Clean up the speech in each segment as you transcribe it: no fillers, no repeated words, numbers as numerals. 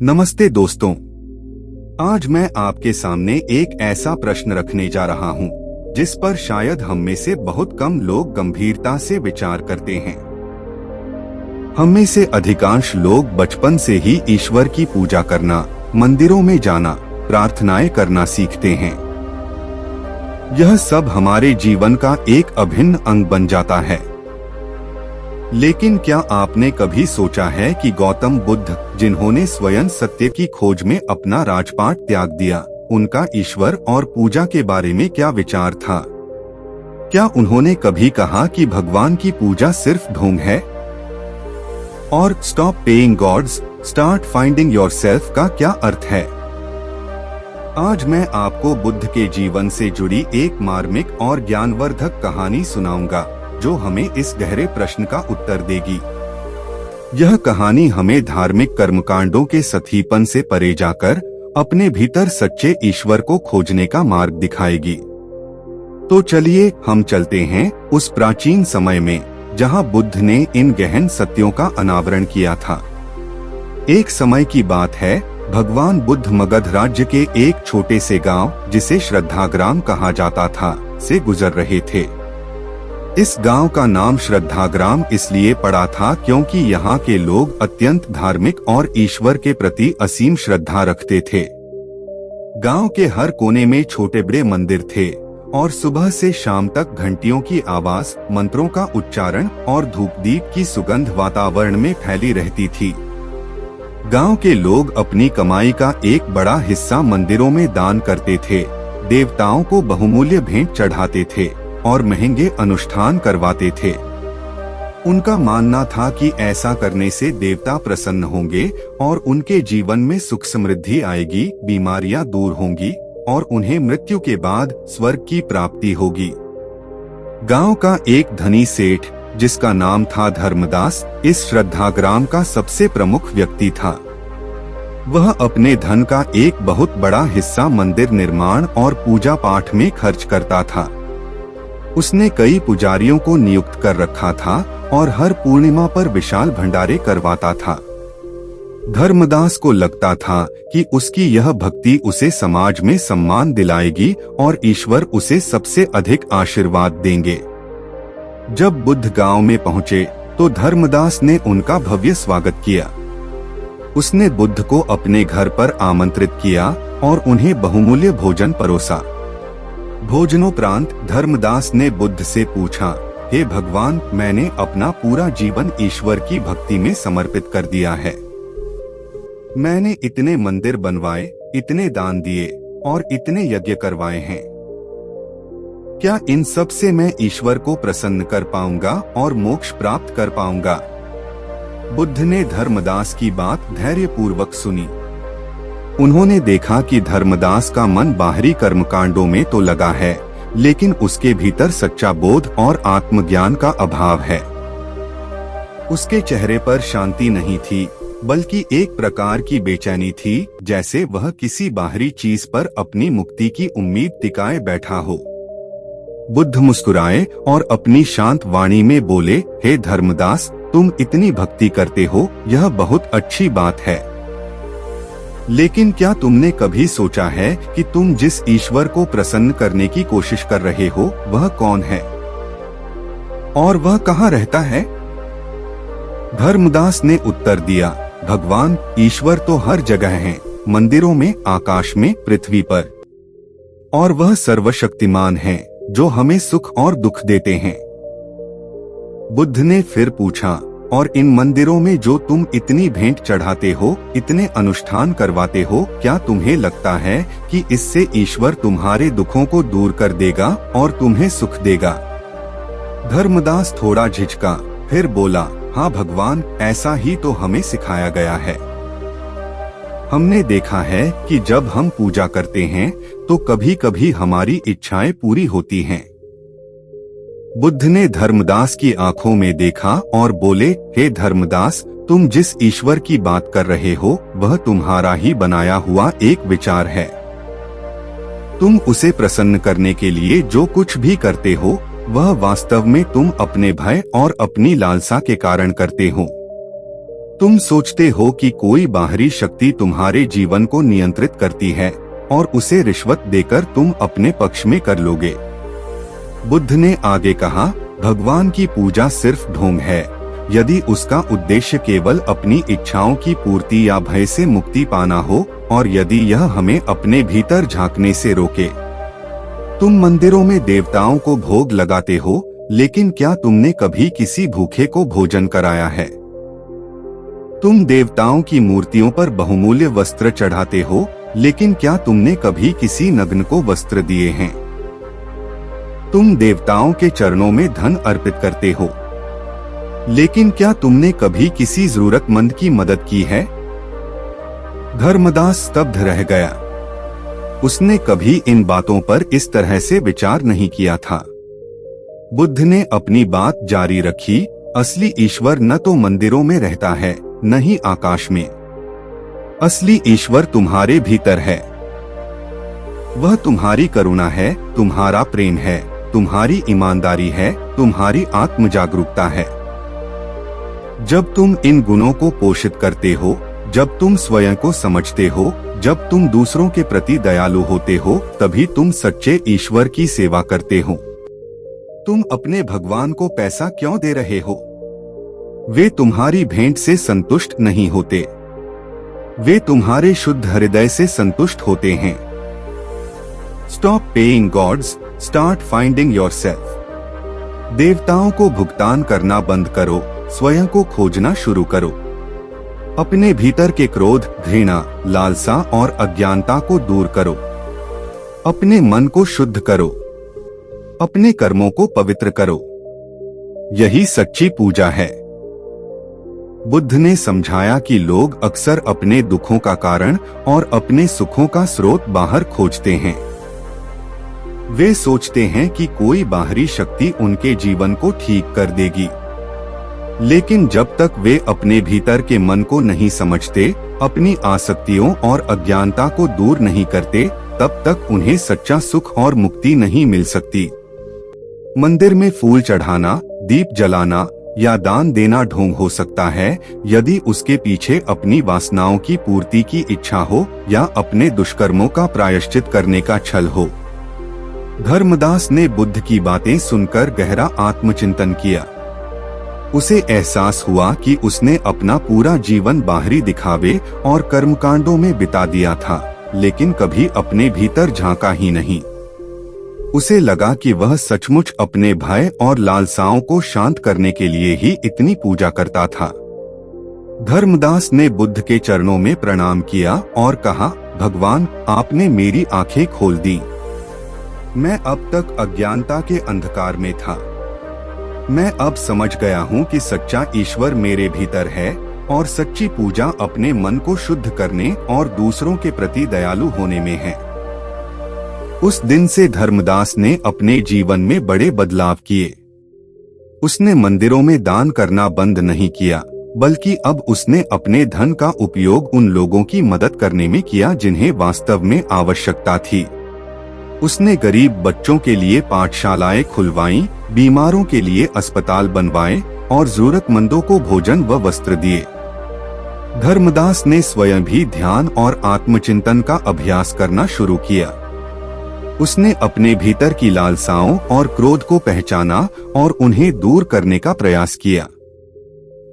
नमस्ते दोस्तों, आज मैं आपके सामने एक ऐसा प्रश्न रखने जा रहा हूं, जिस पर शायद हम में से बहुत कम लोग गंभीरता से विचार करते हैं। हम में से अधिकांश लोग बचपन से ही ईश्वर की पूजा करना, मंदिरों में जाना, प्रार्थनाएं करना सीखते हैं। यह सब हमारे जीवन का एक अभिन्न अंग बन जाता है। लेकिन क्या आपने कभी सोचा है कि गौतम बुद्ध, जिन्होंने स्वयं सत्य की खोज में अपना राजपाट त्याग दिया, उनका ईश्वर और पूजा के बारे में क्या विचार था? क्या उन्होंने कभी कहा कि भगवान की पूजा सिर्फ ढोंग है? और stop paying gods, start finding yourself का क्या अर्थ है? आज मैं आपको बुद्ध के जीवन से जुड़ी एक मार्मिक और ज्ञानवर्धक कहानी सुनाऊंगा, जो हमें इस गहरे प्रश्न का उत्तर देगी। यह कहानी हमें धार्मिक कर्मकांडों के सतीपन से परे जाकर अपने भीतर सच्चे ईश्वर को खोजने का मार्ग दिखाएगी। तो चलिए हम चलते हैं उस प्राचीन समय में, जहां बुद्ध ने इन गहन सत्यों का अनावरण किया था। एक समय की बात है, भगवान बुद्ध मगध राज्य के एक छोटे से गांव, जिसे श्रद्धाग्राम कहा जाता था, से गुजर रहे थे। इस गांव का नाम श्रद्धाग्राम इसलिए पड़ा था क्योंकि यहाँ के लोग अत्यंत धार्मिक और ईश्वर के प्रति असीम श्रद्धा रखते थे। गांव के हर कोने में छोटे बड़े मंदिर थे और सुबह से शाम तक घंटियों की आवाज, मंत्रों का उच्चारण और धूप दीप की सुगंध वातावरण में फैली रहती थी। गांव के लोग अपनी कमाई का एक बड़ा हिस्सा मंदिरों में दान करते थे, देवताओं को बहुमूल्य भेंट चढ़ाते थे और महंगे अनुष्ठान करवाते थे। उनका मानना था कि ऐसा करने से देवता प्रसन्न होंगे और उनके जीवन में सुख समृद्धि आएगी, बीमारियां दूर होंगी और उन्हें मृत्यु के बाद स्वर्ग की प्राप्ति होगी। गांव का एक धनी सेठ, जिसका नाम था धर्मदास, इस श्रद्धाग्राम का सबसे प्रमुख व्यक्ति था। वह अपने धन का एक बहुत बड़ा हिस्सा मंदिर निर्माण और पूजा पाठ में खर्च करता था। उसने कई पुजारियों को नियुक्त कर रखा था और हर पूर्णिमा पर विशाल भंडारे करवाता था। धर्मदास को लगता था कि उसकी यह भक्ति उसे समाज में सम्मान दिलाएगी और ईश्वर उसे सबसे अधिक आशीर्वाद देंगे। जब बुद्ध गांव में पहुंचे तो धर्मदास ने उनका भव्य स्वागत किया। उसने बुद्ध को अपने घर पर आमंत्रित किया और उन्हें बहुमूल्य भोजन परोसा। भोजनोपरांत धर्मदास ने बुद्ध से पूछा, हे भगवान, मैंने अपना पूरा जीवन ईश्वर की भक्ति में समर्पित कर दिया है। मैंने इतने मंदिर बनवाए, इतने दान दिए और इतने यज्ञ करवाए हैं। क्या इन सब से मैं ईश्वर को प्रसन्न कर पाऊंगा और मोक्ष प्राप्त कर पाऊंगा? बुद्ध ने धर्मदास की बात धैर्यपूर्वक सुनी। उन्होंने देखा कि धर्मदास का मन बाहरी कर्मकांडों में तो लगा है, लेकिन उसके भीतर सच्चा बोध और आत्मज्ञान का अभाव है। उसके चेहरे पर शांति नहीं थी, बल्कि एक प्रकार की बेचैनी थी, जैसे वह किसी बाहरी चीज पर अपनी मुक्ति की उम्मीद टिकाए बैठा हो। बुद्ध मुस्कुराए और अपनी शांत वाणी में बोले, हे धर्मदास, तुम इतनी भक्ति करते हो, यह बहुत अच्छी बात है। लेकिन क्या तुमने कभी सोचा है कि तुम जिस ईश्वर को प्रसन्न करने की कोशिश कर रहे हो, वह कौन है और वह कहाँ रहता है? धर्मदास ने उत्तर दिया, भगवान ईश्वर तो हर जगह हैं, मंदिरों में, आकाश में, पृथ्वी पर, और वह सर्वशक्तिमान है, जो हमें सुख और दुख देते हैं। बुद्ध ने फिर पूछा, और इन मंदिरों में जो तुम इतनी भेंट चढ़ाते हो, इतने अनुष्ठान करवाते हो, क्या तुम्हें लगता है कि इससे ईश्वर तुम्हारे दुखों को दूर कर देगा और तुम्हें सुख देगा? धर्मदास थोड़ा झिझका, फिर बोला, हाँ भगवान, ऐसा ही तो हमें सिखाया गया है। हमने देखा है कि जब हम पूजा करते हैं तो कभी कभी हमारी इच्छाएं पूरी होती हैं। बुद्ध ने धर्मदास की आंखों में देखा और बोले, हे धर्मदास, तुम जिस ईश्वर की बात कर रहे हो, वह तुम्हारा ही बनाया हुआ एक विचार है। तुम उसे प्रसन्न करने के लिए जो कुछ भी करते हो, वह वास्तव में तुम अपने भय और अपनी लालसा के कारण करते हो। तुम सोचते हो कि कोई बाहरी शक्ति तुम्हारे जीवन को नियंत्रित करती है और उसे रिश्वत देकर तुम अपने पक्ष में कर लोगे। बुद्ध ने आगे कहा, भगवान की पूजा सिर्फ ढोंग है। यदि उसका उद्देश्य केवल अपनी इच्छाओं की पूर्ति या भय से मुक्ति पाना हो और यदि यह हमें अपने भीतर झांकने से रोके। तुम मंदिरों में देवताओं को भोग लगाते हो, लेकिन क्या तुमने कभी किसी भूखे को भोजन कराया है? तुम देवताओं की मूर्तियों पर बहुमूल्य वस्त्र चढ़ाते हो, लेकिन क्या तुमने कभी किसी नग्न को वस्त्र दिए हैं? तुम देवताओं के चरणों में धन अर्पित करते हो, लेकिन क्या तुमने कभी किसी जरूरतमंद की मदद की है? धर्मदास स्तब्ध रह गया। उसने कभी इन बातों पर इस तरह से विचार नहीं किया था। बुद्ध ने अपनी बात जारी रखी, असली ईश्वर न तो मंदिरों में रहता है, न ही आकाश में। असली ईश्वर तुम्हारे भीतर है। वह तुम्हारी करुणा है, तुम्हारा प्रेम है, तुम्हारी ईमानदारी है, तुम्हारी आत्म जागरूकता है। जब तुम इन गुणों को पोषित करते हो, जब तुम स्वयं को समझते हो, जब तुम दूसरों के प्रति दयालु होते हो, तभी तुम सच्चे ईश्वर की सेवा करते हो। तुम अपने भगवान को पैसा क्यों दे रहे हो? वे तुम्हारी भेंट से संतुष्ट नहीं होते, वे तुम्हारे शुद्ध हृदय से संतुष्ट होते हैं। Stop paying gods, start finding yourself. देवताओं को भुगतान करना बंद करो, स्वयं को खोजना शुरू करो। अपने भीतर के क्रोध, घृणा, लालसा और अज्ञानता को दूर करो। अपने मन को शुद्ध करो, अपने कर्मों को पवित्र करो। यही सच्ची पूजा है। बुद्ध ने समझाया कि लोग अक्सर अपने दुखों का कारण और अपने सुखों का स्रोत बाहर खोजते हैं। वे सोचते हैं कि कोई बाहरी शक्ति उनके जीवन को ठीक कर देगी, लेकिन जब तक वे अपने भीतर के मन को नहीं समझते, अपनी आसक्तियों और अज्ञानता को दूर नहीं करते, तब तक उन्हें सच्चा सुख और मुक्ति नहीं मिल सकती। मंदिर में फूल चढ़ाना, दीप जलाना या दान देना ढोंग हो सकता है यदि उसके पीछे अपनी वासनाओं की पूर्ति की इच्छा हो या अपने दुष्कर्मों का प्रायश्चित करने का छल हो। धर्मदास ने बुद्ध की बातें सुनकर गहरा आत्मचिंतन किया। उसे एहसास हुआ कि उसने अपना पूरा जीवन बाहरी दिखावे और कर्मकांडों में बिता दिया था, लेकिन कभी अपने भीतर झांका ही नहीं। उसे लगा कि वह सचमुच अपने भय और लालसाओं को शांत करने के लिए ही इतनी पूजा करता था। धर्मदास ने बुद्ध के चरणों में प्रणाम किया और कहा, भगवान, आपने मेरी आंखें खोल दी। मैं अब तक अज्ञानता के अंधकार में था। मैं अब समझ गया हूँ कि सच्चा ईश्वर मेरे भीतर है और सच्ची पूजा अपने मन को शुद्ध करने और दूसरों के प्रति दयालु होने में है। उस दिन से धर्मदास ने अपने जीवन में बड़े बदलाव किए। उसने मंदिरों में दान करना बंद नहीं किया, बल्कि अब उसने अपने धन का उपयोग उन लोगों की मदद करने में किया जिन्हें वास्तव में आवश्यकता थी। उसने गरीब बच्चों के लिए पाठशालाएं खुलवाईं, बीमारों के लिए अस्पताल बनवाए और जरूरतमंदों को भोजन व वस्त्र दिए। धर्मदास ने स्वयं भी ध्यान और आत्मचिंतन का अभ्यास करना शुरू किया। उसने अपने भीतर की लालसाओं और क्रोध को पहचाना और उन्हें दूर करने का प्रयास किया।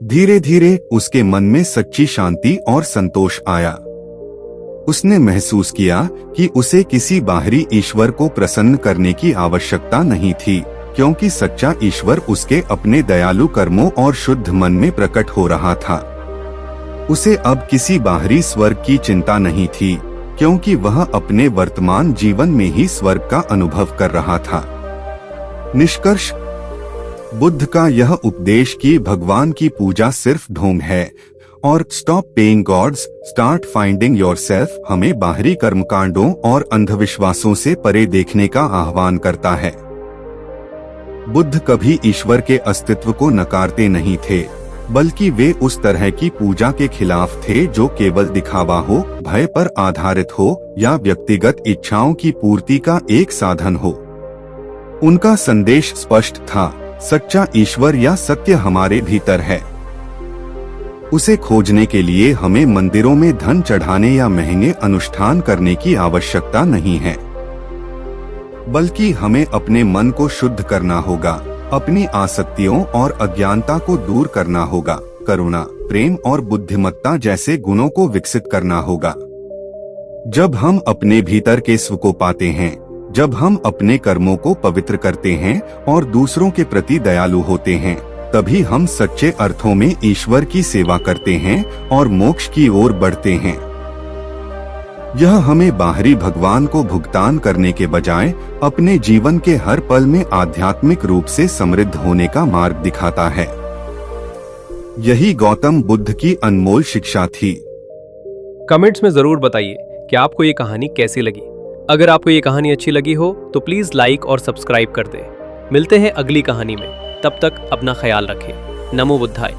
धीरे धीरे उसके मन में सच्ची शांति और संतोष आया। उसने महसूस किया कि उसे किसी बाहरी ईश्वर को प्रसन्न करने की आवश्यकता नहीं थी, क्योंकि सच्चा ईश्वर उसके अपने दयालु कर्मों और शुद्ध मन में प्रकट हो रहा था। उसे अब किसी बाहरी स्वर्ग की चिंता नहीं थी, क्योंकि वह अपने वर्तमान जीवन में ही स्वर्ग का अनुभव कर रहा था। निष्कर्ष, बुद्ध का यह उपदेश कि भगवान की पूजा सिर्फ ढोंग है और stop paying gods, start finding yourself हमें बाहरी कर्मकांडों और अंधविश्वासों से परे देखने का आह्वान करता है। बुद्ध कभी ईश्वर के अस्तित्व को नकारते नहीं थे, बल्कि वे उस तरह की पूजा के खिलाफ थे जो केवल दिखावा हो, भय पर आधारित हो या व्यक्तिगत इच्छाओं की पूर्ति का एक साधन हो। उनका संदेश स्पष्ट था, सच्चा ईश्वर या सत्य हमारे भीतर है। उसे खोजने के लिए हमें मंदिरों में धन चढ़ाने या महंगे अनुष्ठान करने की आवश्यकता नहीं है, बल्कि हमें अपने मन को शुद्ध करना होगा, अपनी आसक्तियों और अज्ञानता को दूर करना होगा, करुणा, प्रेम और बुद्धिमत्ता जैसे गुणों को विकसित करना होगा। जब हम अपने भीतर के स्व को पाते हैं, जब हम अपने कर्मों को पवित्र करते हैं और दूसरों के प्रति दयालु होते हैं, तभी हम सच्चे अर्थों में ईश्वर की सेवा करते हैं और मोक्ष की ओर बढ़ते हैं। यह हमें बाहरी भगवान को भुगतान करने के बजाय अपने जीवन के हर पल में आध्यात्मिक रूप से समृद्ध होने का मार्ग दिखाता है। यही गौतम बुद्ध की अनमोल शिक्षा थी। कमेंट्स में जरूर बताइए कि आपको ये कहानी कैसी लगी। अगर आपको ये कहानी अच्छी लगी हो तो प्लीज लाइक और सब्सक्राइब कर दें। मिलते हैं अगली कहानी में, तब तक अपना ख्याल रखें। नमो बुद्धाय।